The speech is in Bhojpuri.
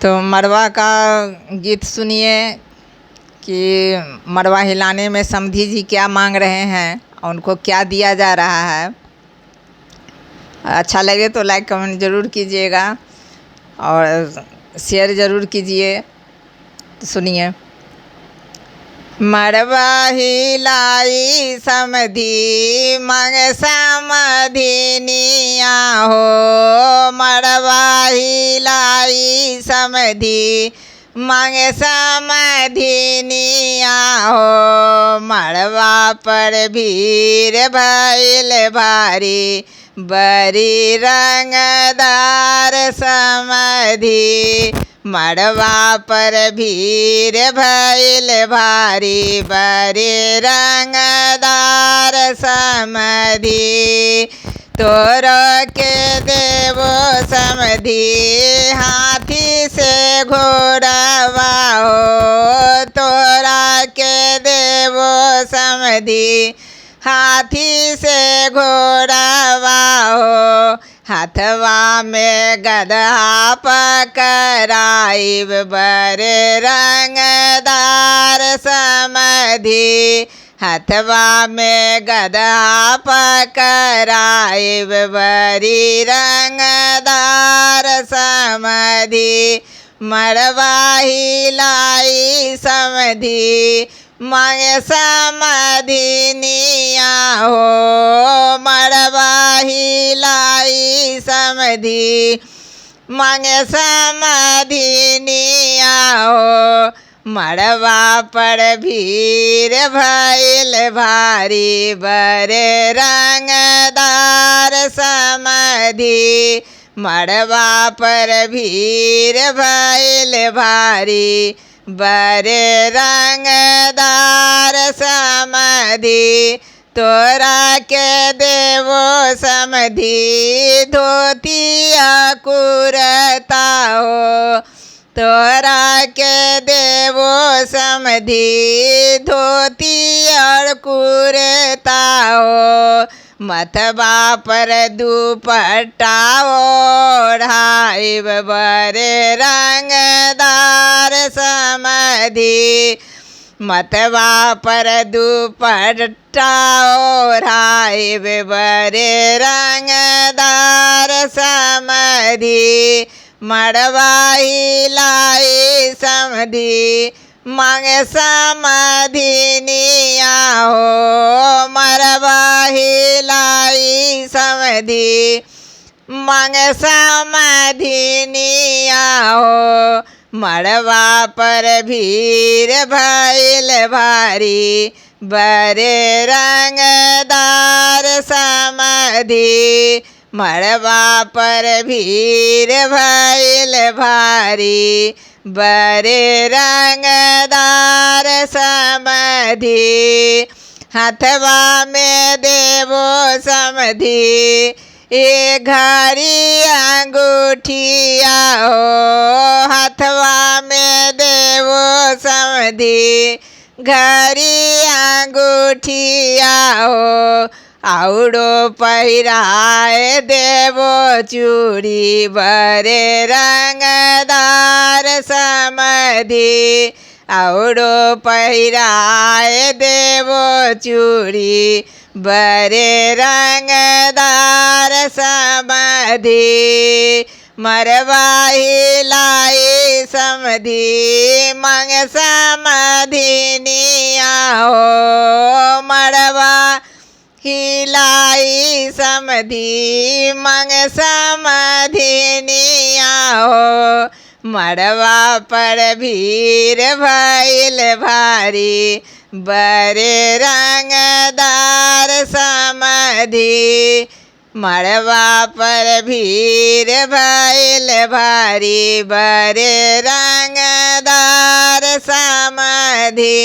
तो मड़वा का गीत सुनिए कि मड़वा हिलाने में समधी जी क्या मांग रहे हैं और उनको क्या दिया जा रहा है। अच्छा लगे तो लाइक कमेंट ज़रूर कीजिएगा और शेयर ज़रूर कीजिए। तो सुनिए। मड़वा हिलाई समधी मांग समधिनिया हो, मड़वा हिलाई समधी मांग समधिनिया हो, मड़वा पर भीड़ भइल भारी बड़ी रंगदार समधी, मड़वा पर भीड़ भइल भारी बड़ी रंगदार समधी, तोरो के देवो समधी हाथी से घोड़वा हो, तोरा के देवो समधी हाथी से घोड़वा हो, हाथवा में गदहा पकड़ाइब बड़े रंगदार समधी, हाथवा में गदहा पकड़ाइब बड़ी रंगदार समधी, मड़वा हिलाई समधी मांगे समधिनिया हो, मड़वा हिलाई समधी मांगे समधिनिया हो, मड़वा पर भीड़ भइल भारी बड़े रंगदार समधी, मड़वा पर भीड़ भइल भारी बड़े रंगदार समधी, तोरा के देवो समधी धोतिया कुरता हो, तोरा के देवो समधी धोती और कुरता हो, मथवा पर दुपट्टा ओढ़ाइब बड़े रंगदार समधी, मथवा पर दुपट्टा ओढ़ाइब बड़े रंगदार समधी, मड़वा हिलाई समधी मांगे समधिनिया हो, मड़वा हिलाई समधी मांगे समधिनिया हो, मड़वा पर भीड़ भइल भारी बड़े रंगदार समधी, मड़वा पर भीड़ भइल भारी बड़े रंगदार समधी, हाथवा में देवो समधी ए घड़ी अंगूठिया हो, हाथवा में देवो समधी घड़ी अंगूठिया हो, औरो पहिराए देवो चूड़ी बड़े रंगदार समधी, औरो पहिराए देवो चूड़ी बड़े रंगदार समधी, मड़वा हिलाई समधी मांग समधिनिया हो, मड़वा हिलाई समधी मांग समधिनिया हो, मड़वा पर भीड़ भइल भारी बड़े रंगदार समधी, मड़वा पर भीड़ भइल भारी बड़े रंगदार समधी।